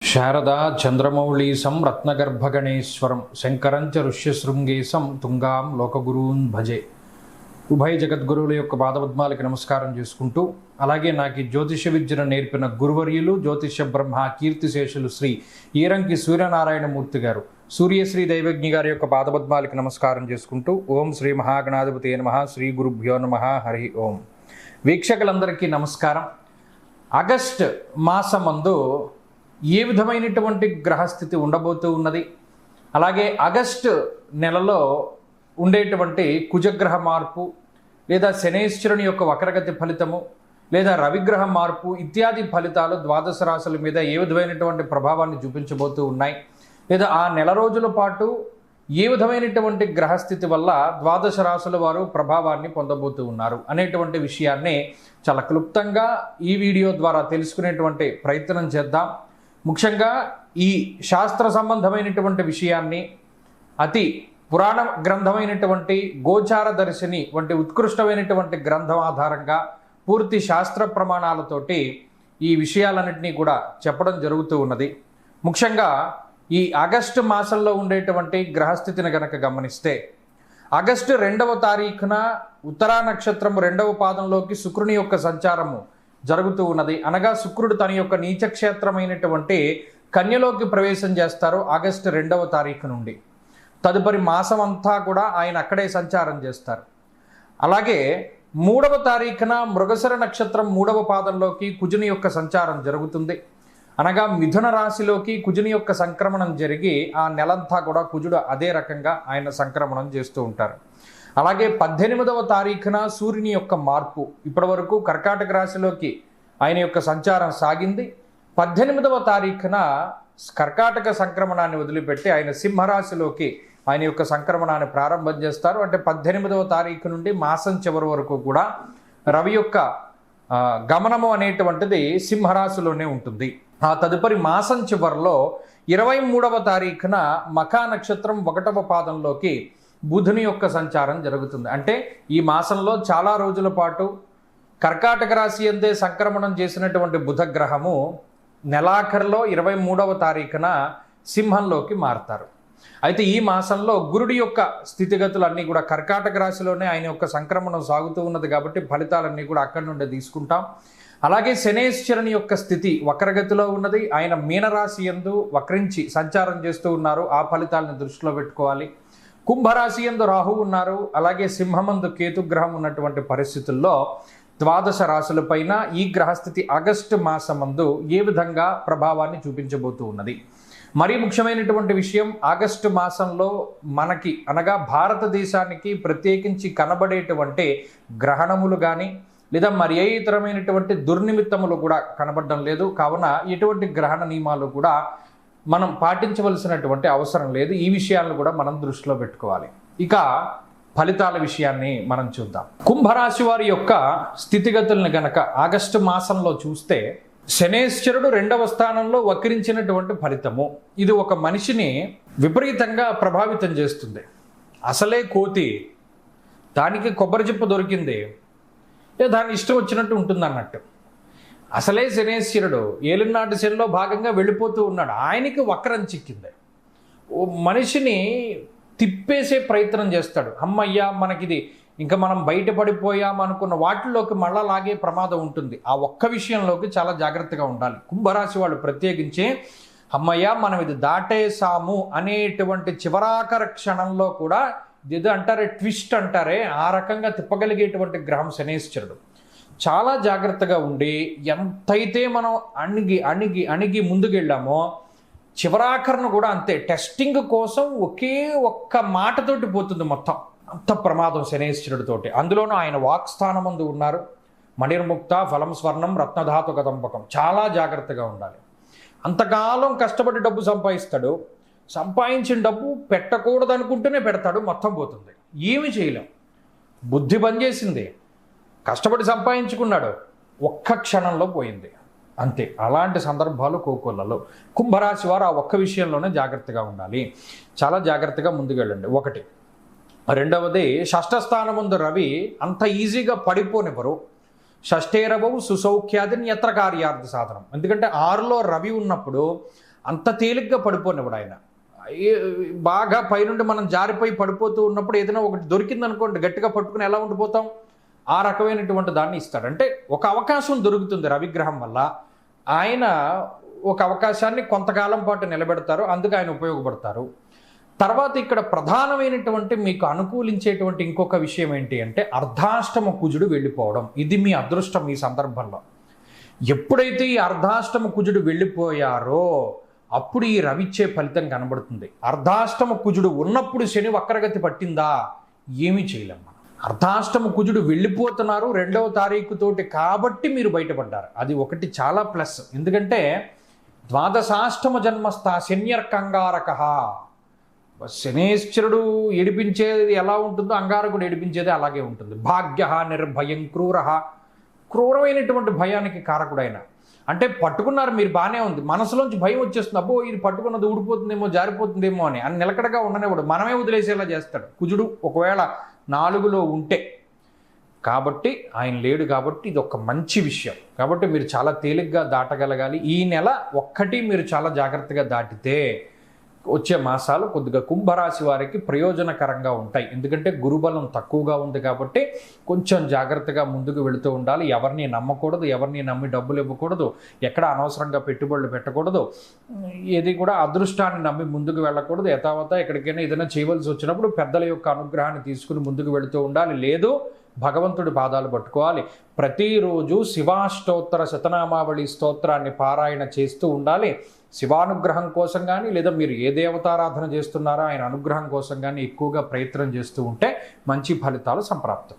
శారదా చంద్రమౌళీసం రత్నగర్భగణేశ్వరం శంకరంచ ఋష్యశృంగేశం తుంగాం లోకగురూన్ భజే. ఉభయ జగద్గురువుల యొక్క పాదపద్మాలకి నమస్కారం చేసుకుంటూ, అలాగే నాకు జ్యోతిష విద్యను నేర్పిన గురువర్యులు జ్యోతిష బ్రహ్మ కీర్తిశేషులు శ్రీ ఈరంకి సూర్యనారాయణమూర్తి గారు, సూర్యశ్రీ దైవజ్ఞి గారి యొక్క పాదపద్మాలకి నమస్కారం చేసుకుంటూ, ఓం శ్రీ మహాగణాధిపతి నమః, శ్రీ గురుభ్యో నమః, హరి ఓం. వీక్షకులందరికీ నమస్కారం. ఆగస్ట్ మాసమందు ఏ విధమైనటువంటి గ్రహస్థితి ఉండబోతూ ఉన్నది, అలాగే ఆగస్టు నెలలో ఉండేటువంటి కుజగ్రహ మార్పు లేదా శనేశ్వరుని యొక్క వక్రగతి ఫలితము లేదా రవిగ్రహ మార్పు ఇత్యాది ఫలితాలు ద్వాదశ రాశుల మీద ఏ విధమైనటువంటి ప్రభావాన్ని చూపించబోతూ ఉన్నాయి, లేదా ఆ నెల రోజుల పాటు ఏ విధమైనటువంటి గ్రహస్థితి వల్ల ద్వాదశ రాశుల వారు ప్రభావాన్ని పొందబోతూ ఉన్నారు అనేటువంటి విషయాన్ని చాలా క్లుప్తంగా ఈ వీడియో ద్వారా తెలుసుకునేటువంటి ప్రయత్నం చేద్దాం. ముఖ్యంగా ఈ శాస్త్ర సంబంధమైనటువంటి విషయాన్ని అతి పురాణ గ్రంథమైనటువంటి గోచార దర్శిని వంటి ఉత్కృష్టమైనటువంటి గ్రంథం ఆధారంగా పూర్తి శాస్త్ర ప్రమాణాలతోటి ఈ విషయాలన్నింటినీ కూడా చెప్పడం జరుగుతూ ఉన్నది. ముఖ్యంగా ఈ ఆగస్టు మాసంలో ఉండేటువంటి గ్రహస్థితిని గనక గమనిస్తే, ఆగస్టు 2వ తారీఖున ఉత్తరా నక్షత్రం 2వ పాదంలోకి శుక్రుని యొక్క సంచారము జరుగుతూ ఉన్నది. అనగా శుక్రుడు తన యొక్క నీచక్షేత్రమైనటువంటి కన్యలోకి ప్రవేశం చేస్తారు ఆగస్టు 2వ తారీఖు నుండి. తదుపరి మాసం అంతా కూడా ఆయన అక్కడే సంచారం చేస్తారు. అలాగే 3వ తారీఖున మృగశిర నక్షత్రం 3వ పాదంలోకి కుజుని యొక్క సంచారం జరుగుతుంది. అనగా మిథున రాశిలోకి కుజుని యొక్క సంక్రమణం జరిగి ఆ నెలంతా కూడా కుజుడు అదే రకంగా ఆయన సంక్రమణం చేస్తూ ఉంటారు. అలాగే 18వ తారీఖున సూర్యుని యొక్క మార్పు, ఇప్పటి వరకు కర్కాటక రాశిలోకి ఆయన యొక్క సంచారం సాగింది. 18వ తారీఖున కర్కాటక సంక్రమణాన్ని వదిలిపెట్టి ఆయన సింహరాశిలోకి ఆయన యొక్క సంక్రమణాన్ని ప్రారంభం చేస్తారు. అంటే 18వ తారీఖు నుండి మాసం చివరి వరకు కూడా రవి యొక్క గమనము అనేటువంటిది సింహరాశిలోనే ఉంటుంది. ఆ తదుపరి మాసం చివరిలో 23వ తారీఖున మఖా నక్షత్రం 1వ పాదంలోకి బుధుని యొక్క సంచారం జరుగుతుంది. అంటే ఈ మాసంలో చాలా రోజుల పాటు కర్కాటక రాశి అందే సంక్రమణం చేసినటువంటి బుధ గ్రహము నెలాఖరులో 23వ తారీఖున సింహంలోకి మారతారు. అయితే ఈ మాసంలో గురుడి యొక్క స్థితిగతులన్నీ కూడా కర్కాటక రాశిలోనే ఆయన యొక్క సంక్రమణం సాగుతూ ఉన్నది కాబట్టి ఫలితాలన్నీ కూడా అక్కడి నుండి తీసుకుంటాం. అలాగే శనేశ్వరుని యొక్క స్థితి వక్రగతిలో ఉన్నది. ఆయన మీనరాశి యందు వక్రించి సంచారం చేస్తూ ఉన్నారు. ఆ ఫలితాలను దృష్టిలో పెట్టుకోవాలి. కుంభరాశి యందు రాహు ఉన్నారు. అలాగే సింహమందు కేతుగ్రహం ఉన్నటువంటి పరిస్థితుల్లో ద్వాదశ రాశులపైన ఈ గ్రహస్థితి ఆగస్టు మాసమందు ఏ విధంగా ప్రభావాన్ని చూపించబోతూ ఉన్నది. మరీ ముఖ్యమైనటువంటి విషయం, ఆగస్టు మాసంలో మనకి అనగా భారతదేశానికి ప్రత్యేకించి కనబడేటువంటి గ్రహణములు కానీ లేదా మరి ఏ ఇతరమైనటువంటి దుర్నిమిత్తములు కూడా కనబడడం లేదు. కావున ఎటువంటి గ్రహణ నియమాలు కూడా మనం పాటించవలసినటువంటి అవసరం లేదు. ఈ విషయాలను కూడా మనం దృష్టిలో పెట్టుకోవాలి. ఇక ఫలితాల విషయాన్ని మనం చూద్దాం. కుంభరాశి వారి యొక్క స్థితిగతుల్ని గనక ఆగస్టు మాసంలో చూస్తే, శనేశ్వరుడు 2వ స్థానంలో వక్రించినటువంటి ఫలితము ఇది ఒక మనిషిని విపరీతంగా ప్రభావితం చేస్తుంది. అసలే కోతి, దానికి కొబ్బరి చిప్ప దొరికింది, దాని ఇష్టం వచ్చినట్టు ఉంటుంది అన్నట్టు. అసలే శనేశ్వరుడు ఏలినాటి శనిలో భాగంగా వెళ్ళిపోతూ ఉన్నాడు, ఆయనకి వక్రం చిక్కింది. ఓ మనిషిని తిప్పేసే ప్రయత్నం చేస్తాడు. అమ్మయ్యా మనకిది ఇంకా మనం బయటపడిపోయామనుకున్న వాటిలోకి మళ్ళా లాగే ప్రమాదం ఉంటుంది. ఆ ఒక్క విషయంలోకి చాలా జాగ్రత్తగా ఉండాలి. కుంభరాశి వాళ్ళు ప్రత్యేకించి అమ్మయ్యా మనం ఇది దాటేసాము అనేటువంటి చివరాఖర క్షణంలో కూడా ఇది అంటారే ట్విస్ట్ అంటారే, ఆ రకంగా తిప్పగలిగేటువంటి గ్రహం శనేశ్వరుడు. చాలా జాగ్రత్తగా ఉండి ఎంతైతే మనం అణిగి అణిగి అణిగి ముందుకెళ్ళామో చివరాఖరను కూడా అంతే టెస్టింగ్ కోసం ఒకే ఒక్క మాటతోటి పోతుంది మొత్తం. అంత ప్రమాదం శనేశ్వరుడితోటి. అందులోనూ ఆయన వాక్స్థానం ముందు ఉన్నారు. మణిర్ముక్త ఫలం స్వర్ణం రత్నధాతు కదంబకం. చాలా జాగ్రత్తగా ఉండాలి. అంతకాలం కష్టపడి డబ్బు సంపాదిస్తాడు, సంపాదించిన డబ్బు పెట్టకూడదు అనుకుంటూనే పెడతాడు, మొత్తం పోతుంది. ఏమి చేయలేం. బుద్ధి పనిచేసింది, కష్టపడి సంపాదించుకున్నాడు, ఒక్క క్షణంలో పోయింది అంతే. అలాంటి సందర్భాలు కోకొల్లలో. కుంభరాశి వారు ఆ ఒక్క విషయంలోనే జాగ్రత్తగా ఉండాలి. చాలా జాగ్రత్తగా ముందుకెళ్ళండి. ఒకటి. రెండవది, షష్ఠ స్థానం ముందు రవి అంత ఈజీగా పడిపోనివ్వరు. షష్ఠేరవవు సుసౌఖ్యాదిని ఎత్ర కార్యార్థ సాధనం. ఎందుకంటే 6లో రవి ఉన్నప్పుడు అంత తేలిగ్గా పడిపోనివ్వడు ఆయన. బాగా పైనుండి మనం జారిపోయి పడిపోతూ ఉన్నప్పుడు ఏదైనా ఒకటి దొరికిందనుకోండి, గట్టిగా పట్టుకుని ఎలా ఉండిపోతాం, ఆ రకమైనటువంటి దాన్ని ఇస్తాడు. అంటే ఒక అవకాశం దొరుకుతుంది రవిగ్రహం వల్ల, ఆయన ఒక అవకాశాన్ని కొంతకాలం పాటు నిలబెడతారు, అందుకు ఆయన ఉపయోగపడతారు. తర్వాత ఇక్కడ ప్రధానమైనటువంటి మీకు అనుకూలించేటువంటి ఇంకొక విషయం ఏంటి అంటే అర్ధాష్టమ కుజుడు వెళ్ళిపోవడం. ఇది మీ అదృష్టం ఈ సందర్భంలో. ఎప్పుడైతే ఈ అర్ధాష్టమ కుజుడు వెళ్ళిపోయారో అప్పుడు ఈ రవిచ్చే ఫలితం కనబడుతుంది. అర్ధాష్టమ కుజుడు ఉన్నప్పుడు శని వక్రగతి పట్టిందా, ఏమీ చేయలేం. అర్ధాష్టమ కుజుడు వెళ్ళిపోతున్నారు 2వ తారీఖుతోటి కాబట్టి మీరు బయటపడ్డారు. అది ఒకటి చాలా ప్లస్. ఎందుకంటే ద్వాదశాష్టమ జన్మస్థ శన్యర్కంగారక. శనేశ్వరుడు ఏడిపించేది ఎలా ఉంటుందో అంగారకుడు ఏడిపించేది అలాగే ఉంటుంది. భాగ్య నిర్భయం క్రూర, క్రూరమైనటువంటి భయానికి కారకుడైన. అంటే పట్టుకున్నారు మీరు, బాగానే ఉంది, మనసులోంచి భయం వచ్చేస్తుంది, అబ్బో ఇది పట్టుకున్నది ఊడిపోతుందేమో జారిపోతుందేమో అని నిలకడగా ఉండనివ్వడు, మనమే వదిలేసేలా చేస్తాడు కుజుడు ఒకవేళ 4లో ఉంటే. కాబట్టి ఆయన లేడు కాబట్టి ఇది ఒక మంచి విషయం. కాబట్టి మీరు చాలా తేలిగ్గా దాటగలగాలి. ఈ నెల ఒక్కటి మీరు చాలా జాగ్రత్తగా దాటితే వచ్చే మాసాలు కొద్దిగా కుంభరాశి వారికి ప్రయోజనకరంగా ఉంటాయి. ఎందుకంటే గురుబలం తక్కువగా ఉంది కాబట్టి కొంచెం జాగ్రత్తగా ముందుకు వెళుతూ ఉండాలి. ఎవరిని నమ్మకూడదు, ఎవరిని నమ్మి డబ్బులు ఇవ్వకూడదు, ఎక్కడ అనవసరంగా పెట్టుబడులు పెట్టకూడదు, ఏది కూడా అదృష్టాన్ని నమ్మి ముందుకు వెళ్ళకూడదు. యథావత ఎక్కడికైనా ఏదైనా చేయవలసి వచ్చినప్పుడు పెద్దల యొక్క అనుగ్రహాన్ని తీసుకుని ముందుకు వెళుతూ ఉండాలి. లేదు భగవంతుడి పాదాలు పట్టుకోవాలి. ప్రతిరోజు శివాష్టోత్తర శతనామావళి స్తోత్రాన్ని పారాయణ చేస్తూ ఉండాలి. శివానుగ్రహం కోసం కానీ లేదా మీరు ఏ దేవతారాధన చేస్తున్నారో ఆయన అనుగ్రహం కోసం కానీ ఎక్కువగా ప్రయత్నం చేస్తూ ఉంటే మంచి ఫలితాలు సంప్రాప్తం.